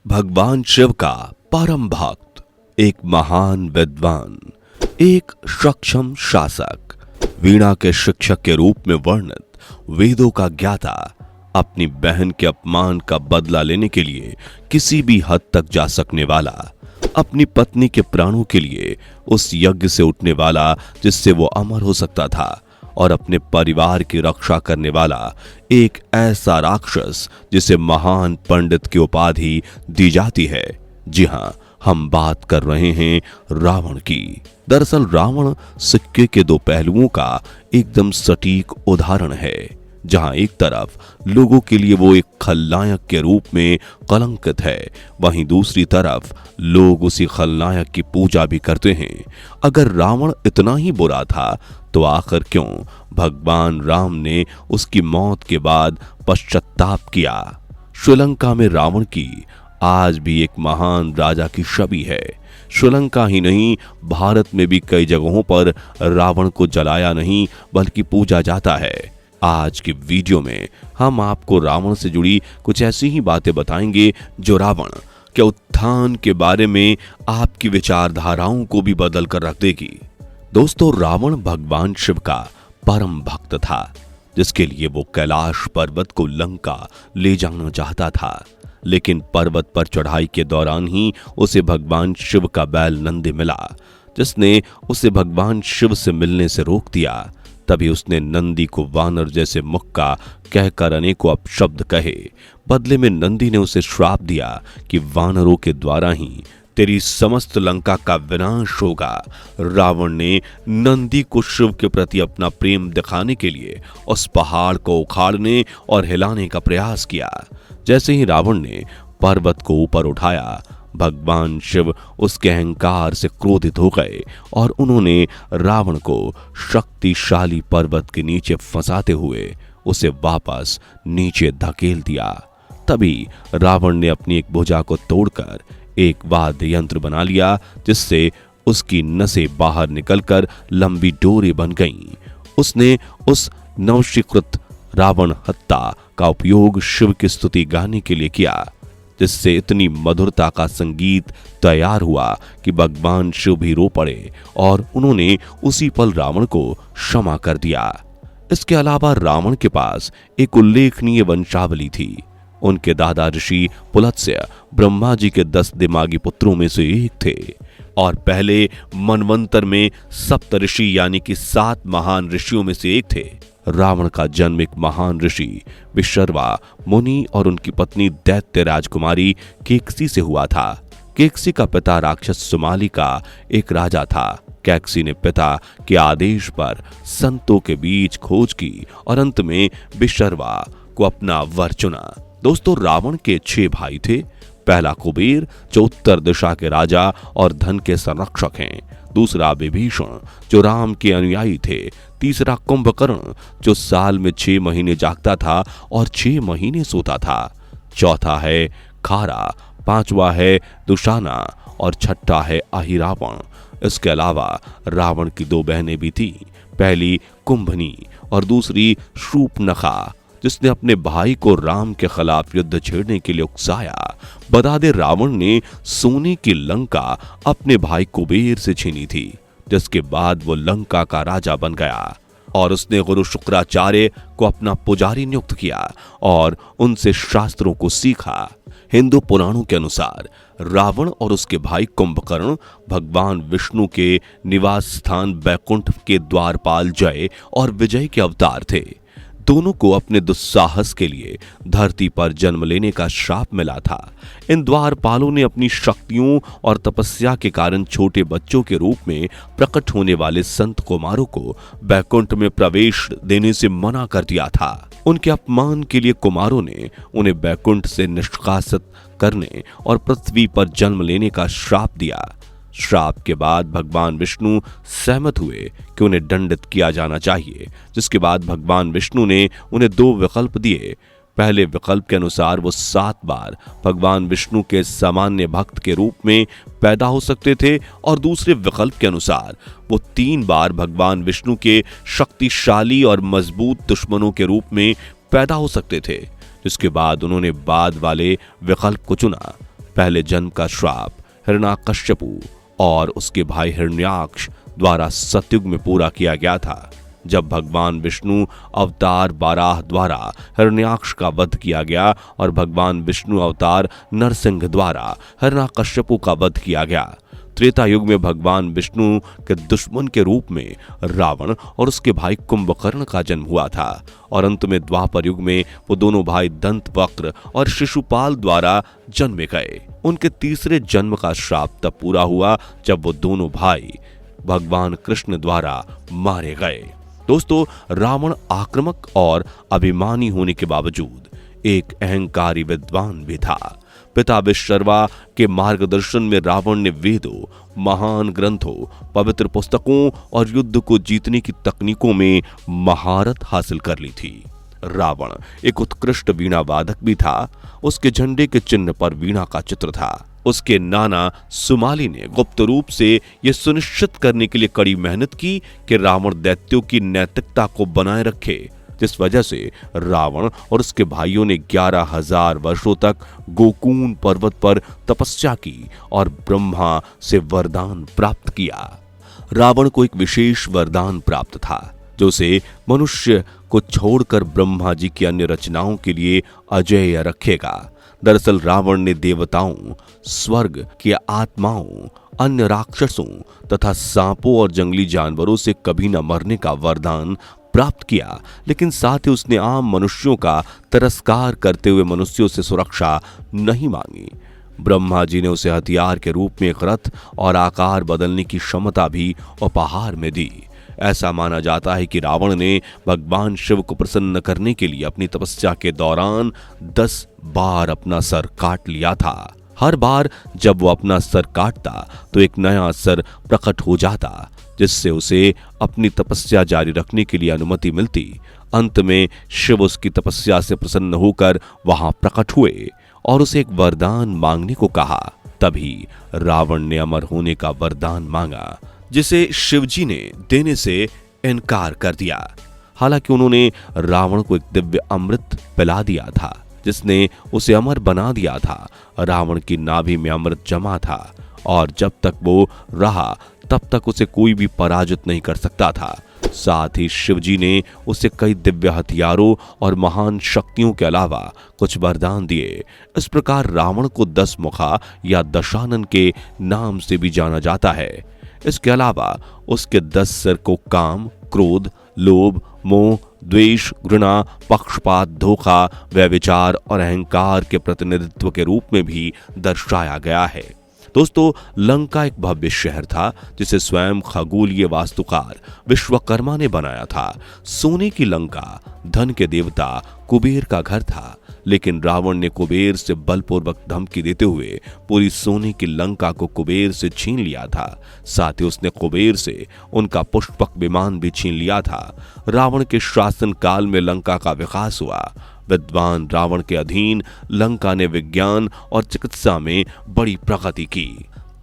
भगवान शिव का परम भक्त, एक महान विद्वान, एक सक्षम शासक, वीणा के शिक्षक के रूप में वर्णित, वेदों का ज्ञाता, अपनी बहन के अपमान का बदला लेने के लिए किसी भी हद तक जा सकने वाला, अपनी पत्नी के प्राणों के लिए उस यज्ञ से उठने वाला जिससे वो अमर हो सकता था, और अपने परिवार की रक्षा करने वाला एक ऐसा राक्षस जिसे महान पंडित की उपाधि दी जाती है। जी हां, हम बात कर रहे हैं रावण की। दरअसल रावण सिक्के के दो पहलुओं का एकदम सटीक उदाहरण है। जहां एक तरफ लोगों के लिए वो एक खलनायक के रूप में कलंकित है, वहीं दूसरी तरफ लोग उसी खलनायक की पूजा भी करते हैं। अगर रावण इतना ही बुरा था तो आखिर क्यों भगवान राम ने उसकी मौत के बाद पश्चाताप किया। श्रीलंका में रावण की आज भी एक महान राजा की छवि है। श्रीलंका ही नहीं, भारत में भी कई जगहों पर रावण को जलाया नहीं बल्कि पूजा जाता है। आज की वीडियो में हम आपको रावण से जुड़ी कुछ ऐसी ही बातें बताएंगे जो रावण के उत्थान के बारे में आपकी विचारधाराओं को भी बदल कर रख देगी। दोस्तों, रावण भगवान शिव का परम भक्त था, जिसके लिए वो कैलाश पर्वत को लंका ले जाना चाहता था। लेकिन पर्वत पर चढ़ाई के दौरान ही उसे भगवान शिव का बैल नंदी मिला, जिसने उसे भगवान शिव से मिलने से रोक दिया। तभी उसने नंदी को वानर जैसे मुख का कहकर अनेकों अपशब्द कहे। बदले में नंदी ने उसे श्राप दिया कि वानरों के द्वारा ही तेरी समस्त लंका का विनाश होगा। रावण ने नंदी को शिव के प्रति अपना प्रेम दिखाने के लिए उस पहाड़ को उखाड़ने और हिलाने का प्रयास किया। जैसे ही रावण ने पर्वत को ऊपर उठाया, भगवान शिव उसके अहंकार से क्रोधित हो गए और उन्होंने रावण को शक्तिशाली पर्वत के नीचे फंसाते हुए उसे वापस नीचे धकेल दिया। तभी रावण ने अपनी एक भुजा को तोड़कर एक वाद्य यंत्र बना लिया, जिससे उसकी नसें बाहर निकलकर लंबी डोरी बन गईं। उसने उस नवशीकृत रावण हत्ता का उपयोग शिव की स्तुति गाने के लिए किया, जिससे इतनी मधुरता का संगीत तैयार हुआ कि भगवान शिव भी रो पड़े और उन्होंने उसी पल रावण को क्षमा कर दिया। इसके अलावा रावण के पास एक उल्लेखनीय वंशावली थी। उनके दादा ऋषि पुलत्स्य ब्रह्मा जी के 10 दिमागी पुत्रों में से एक थे और पहले मनवंतर में सप्तऋषि यानी कि 7 महान ऋषियों में से एक थे। रावण का जन्म एक महान ऋषि विशर्वा मुनि और उनकी पत्नी दैत्य राजकुमारी केकसी से हुआ था। केकसी का पिता राक्षस सुमाली का एक राजा था। केकसी ने पिता के आदेश पर संतों के बीच खोज की और अंत में विशर्वा को अपना वर चुना। दोस्तों, रावण के 6 भाई थे। पहला कुबेर, जो उत्तर दिशा के राजा और धन के संरक्षक हैं। दूसरा विभीषण, जो राम के अनुयायी थे। तीसरा कुंभकर्ण, जो साल में 6 महीने जागता था और 6 महीने सोता था। चौथा है खारा, 5वां है दुशाना और 6ठा है अहिरावण। इसके अलावा रावण की 2 बहनें भी थीं। पहली कुंभनी और दूसरी शूर्पणखा, जिसने अपने भाई को राम के खिलाफ युद्ध छेड़ने के लिए उकसाया। बता दे, रावण ने सोने की लंका अपने भाई कुबेर से छीनी थी, जिसके बाद वो लंका का राजा बन गया और उसने गुरु शुक्राचार्य को अपना पुजारी नियुक्त किया और उनसे शास्त्रों को सीखा। हिंदू पुराणों के अनुसार रावण और उसके भाई कुंभकर्ण भगवान विष्णु के निवास स्थान बैकुंठ के द्वारपाल जय और विजय के अवतार थे। दोनों को अपने दुस्साहस के लिए धरती पर जन्म लेने का श्राप मिला था। इन द्वारपालों ने अपनी शक्तियों और तपस्या के कारण छोटे बच्चों के रूप में प्रकट होने वाले संत कुमारों को बैकुंठ में प्रवेश देने से मना कर दिया था। उनके अपमान के लिए कुमारों ने उन्हें बैकुंठ से निष्कासित करने और पृथ्वी पर जन्म लेने का श्राप दिया। श्राप के बाद भगवान विष्णु सहमत हुए कि उन्हें दंडित किया जाना चाहिए, जिसके बाद भगवान विष्णु ने उन्हें 2 विकल्प दिए। पहले विकल्प के अनुसार वो 7 बार भगवान विष्णु के सामान्य भक्त के रूप में पैदा हो सकते थे और दूसरे विकल्प के अनुसार वो 3 बार भगवान विष्णु के शक्तिशाली और मजबूत दुश्मनों के रूप में पैदा हो सकते थे, जिसके बाद उन्होंने बाद वाले विकल्प को चुना। पहले जन्म का श्राप हिरण्यकश्यपु और उसके भाई हिरण्याक्ष द्वारा सतयुग में पूरा किया गया था, जब भगवान विष्णु अवतार बाराह द्वारा हिरण्याक्ष का वध किया गया और भगवान विष्णु अवतार नरसिंह द्वारा हिरण्यकश्यपु का वध किया गया। त्रेता युग में भगवान विष्णु के दुश्मन के रूप में रावण और उसके भाई कुंभकर्ण का जन्म हुआ था और अंत में द्वापर युग में वो दोनों भाई दंतवक्र और शिशुपाल द्वारा जन्मे गए। उनके तीसरे जन्म का श्राप तब पूरा हुआ जब वो दोनों भाई भगवान कृष्ण द्वारा मारे गए। दोस्तों, रावण आक्रामक और अभिमानी होने के बावजूद एक अहंकारी विद्वान भी था। पिता विश्वकर्मा के मार्गदर्शन में रावण ने वेदों, महान ग्रंथों, पवित्र पुस्तकों और युद्ध को जीतने की तकनीकों में महारत हासिल कर ली थी। रावण एक उत्कृष्ट वीणा वादक भी था। उसके झंडे के चिन्ह पर वीणा का चित्र था। उसके नाना सुमाली ने गुप्त रूप से यह सुनिश्चित करने के लिए कड़ी मेहनत की कि रावण दैत्यों की नैतिकता को बनाए रखे, जिस वजह से रावण और उसके भाइयों ने 11,000 वर्षों तक गोकून पर्वत पर तपस्या की और ब्रह्मा से वरदान प्राप्त किया। रावण को एक विशेष वरदान प्राप्त था जो उसे मनुष्य को छोड़कर ब्रह्मा जी की अन्य रचनाओं के लिए अजेय रखेगा। दरअसल रावण ने देवताओं, स्वर्ग की आत्माओं, अन्य राक्षसों तथा सांपों और जंगली जानवरों से कभी न मरने का वरदान प्राप्त किया, लेकिन साथ ही उसने आम मनुष्यों का तिरस्कार करते हुए मनुष्यों से सुरक्षा नहीं मांगी। ब्रह्मा जी ने उसे हथियार के रूप में एक रथ और आकार बदलने की क्षमता भी उपहार में दी। ऐसा माना जाता है कि रावण ने भगवान शिव को प्रसन्न करने के लिए अपनी तपस्या के दौरान 10 बार अपना सर काट लिया था। हर बार जब वो अपना सर काटता तो एक नया सर प्रकट हो जाता, जिससे उसे अपनी तपस्या जारी रखने के लिए अनुमति मिलती। अंत में शिव उसकी तपस्या से प्रसन्न होकर वहां प्रकट हुए और उसे एक वरदान मांगने को कहा। तभी रावण ने अमर होने का वरदान मांगा, जिसे शिवजी ने देने से इनकार कर दिया। हालांकि उन्होंने रावण को एक दिव्य अमृत पिला दिया था, जिसने उसे अमर बना दिया था। रावण की नाभि में अमृत जमा था और जब तक वो रहा तब तक उसे कोई भी पराजित नहीं कर सकता था। साथ ही शिवजी ने उसे कई दिव्य हथियारों और महान शक्तियों के अलावा कुछ वरदान दिए। इस प्रकार रावण को 10 मुखा या दशानन के नाम से भी जाना जाता है। इसके अलावा उसके 10 सिर को काम, क्रोध, लोभ, मोह, द्वेष, घृणा, पक्षपात, धोखा, व्यभिचार और अहंकार के प्रतिनिधित्व के रूप में भी दर्शाया गया है। दोस्तों, लंका एक भव्य शहर था जिसे स्वयं खगोलीय वास्तुकार विश्वकर्मा ने बनाया था। सोने की लंका धन के देवता कुबेर का घर था, लेकिन रावण ने कुबेर से बलपूर्वक धमकी देते हुए पूरी सोने की लंका को कुबेर से छीन लिया था। साथ ही उसने कुबेर से उनका पुष्पक विमान भी छीन लिया था। रावण के शासन काल में लंका का विकास हुआ। विद्वान रावण के अधीन लंका ने विज्ञान और चिकित्सा में बड़ी प्रगति की।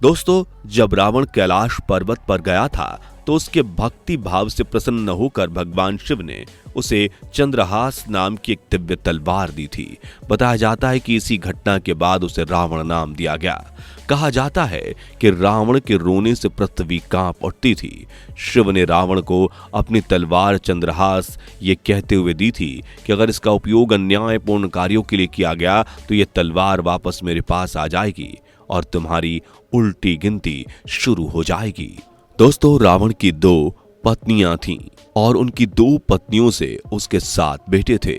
दोस्तों, जब रावण कैलाश पर्वत पर गया था तो उसके भक्ति भाव से प्रसन्न होकर भगवान शिव ने उसे चंद्रहास नाम की एक दिव्य तलवार दी थी। बताया जाता है कि इसी घटना के बाद उसे रावण नाम दिया गया। कहा जाता है कि रावण के रोने से पृथ्वी कांप उठती थी। शिव ने रावण को अपनी तलवार चंद्रहास ये कहते हुए दी थी कि अगर इसका उपयोग अन्यायपूर्ण कार्यों के लिए किया गया तो ये तलवार वापस मेरे पास आ जाएगी और तुम्हारी उल्टी गिनती शुरू हो जाएगी। दोस्तों, रावण की 2 पत्नियां थीं और उनकी 2 पत्नियों से उसके 7 बेटे थे।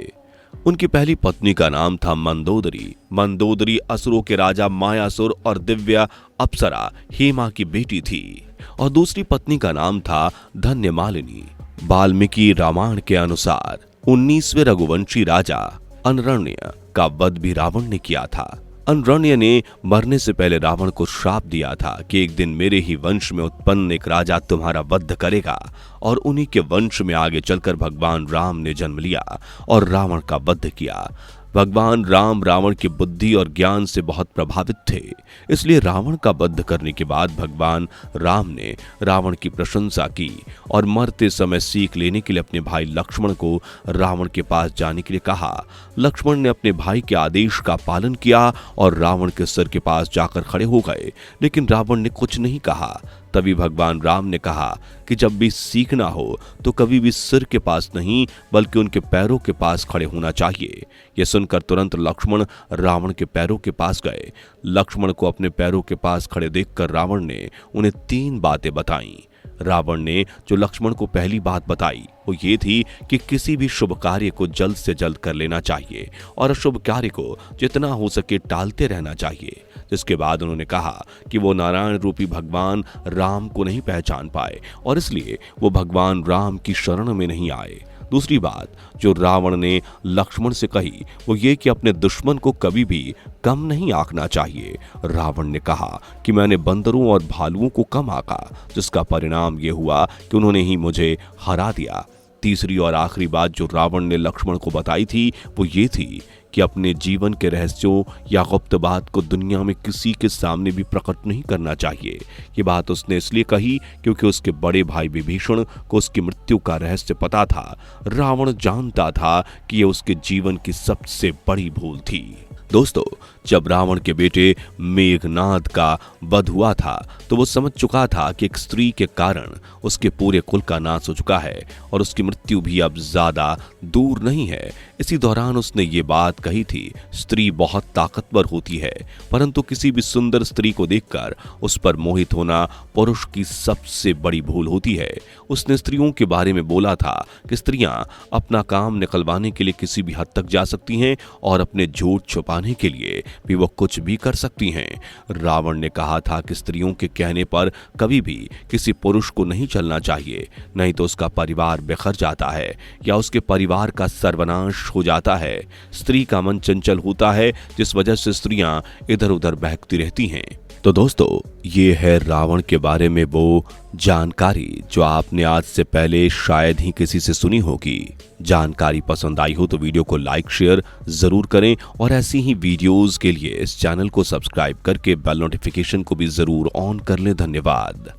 उनकी पहली पत्नी का नाम था मंदोदरी। मंदोदरी असुरों के राजा मायासुर और दिव्या अप्सरा हेमा की बेटी थी और दूसरी पत्नी का नाम था धन्यमालिनी। वाल्मीकि रामायण के अनुसार 19वें रघुवंशी राजा अनरण्य का वध भी रावण ने किया था। अनरण्य ने मरने से पहले रावण को श्राप दिया था कि एक दिन मेरे ही वंश में उत्पन्न एक राजा तुम्हारा वध करेगा, और उन्हीं के वंश में आगे चलकर भगवान राम ने जन्म लिया और रावण का वध किया। भगवान राम रावण की बुद्धि और ज्ञान से बहुत प्रभावित थे, इसलिए रावण का वध करने के बाद भगवान राम ने रावण की प्रशंसा की और मरते समय सीख लेने के लिए अपने भाई लक्ष्मण को रावण के पास जाने के लिए कहा। लक्ष्मण ने अपने भाई के आदेश का पालन किया और रावण के सिर के पास जाकर खड़े हो गए, लेकिन रावण ने कुछ नहीं कहा। तभी भगवान राम ने कहा कि जब भी सीखना हो तो कभी भी सिर के पास नहीं बल्कि उनके पैरों के पास खड़े होना चाहिए। यह सुनकर तुरंत लक्ष्मण रावण के पैरों के पास गए। लक्ष्मण को अपने पैरों के पास खड़े देखकर रावण ने उन्हें 3 बातें बताईं। रावण ने जो लक्ष्मण को पहली बात बताई वो ये थी कि किसी भी शुभ कार्य को जल्द से जल्द कर लेना चाहिए और अशुभ कार्य को जितना हो सके टालते रहना चाहिए। जिसके बाद उन्होंने कहा कि वो नारायण रूपी भगवान राम को नहीं पहचान पाए और इसलिए वो भगवान राम की शरण में नहीं आए। दूसरी बात जो रावण ने लक्ष्मण से कही वो ये कि अपने दुश्मन को कभी भी कम नहीं आंकना चाहिए। रावण ने कहा कि मैंने बंदरों और भालुओं को कम आंका, जिसका परिणाम ये हुआ कि उन्होंने ही मुझे हरा दिया। तीसरी और आखिरी बात जो रावण ने लक्ष्मण को बताई थी वो ये थी कि अपने जीवन के रहस्यों या गुप्त बात को दुनिया में किसी के सामने भी प्रकट नहीं करना चाहिए। ये बात उसने इसलिए कही क्योंकि उसके बड़े भाई विभीषण को उसकी मृत्यु का रहस्य पता था। रावण जानता था कि यह उसके जीवन की सबसे बड़ी भूल थी। दोस्तों, जब रावण के बेटे मेघनाद का वध हुआ था तो वो समझ चुका था कि एक स्त्री के कारण उसके पूरे कुल का नाश हो चुका है और उसकी मृत्यु भी अब ज्यादा दूर नहीं है। इसी दौरान उसने ये बात कही थी, स्त्री बहुत ताकतवर होती है परंतु किसी भी सुंदर स्त्री को देखकर उस पर मोहित होना पुरुष की सबसे बड़ी भूल होती है। उसने स्त्रियों के बारे में बोला था कि स्त्रियां अपना काम निकलवाने के लिए किसी भी हद तक जा सकती हैं और अपने झूठ छुपाने के लिए भी वो कुछ भी कर सकती हैं। रावण ने कहा था कि स्त्रियों के कहने पर कभी भी किसी पुरुष को नहीं चलना चाहिए, नहीं तो उसका परिवार बिखर जाता है या उसके परिवार का सर्वनाश हो जाता है। स्त्री का मन चंचल होता है जिस वजह से स्त्रियां इधर उधर बहकती रहती हैं। तो दोस्तों, ये है रावण के बारे में वो जानकारी जो आपने आज से पहले शायद ही किसी से सुनी होगी। जानकारी पसंद आई हो तो वीडियो को लाइक शेयर जरूर करें और ऐसी ही वीडियोस के लिए इस चैनल को सब्सक्राइब करके बेल नोटिफिकेशन को भी जरूर ऑन कर लें। धन्यवाद।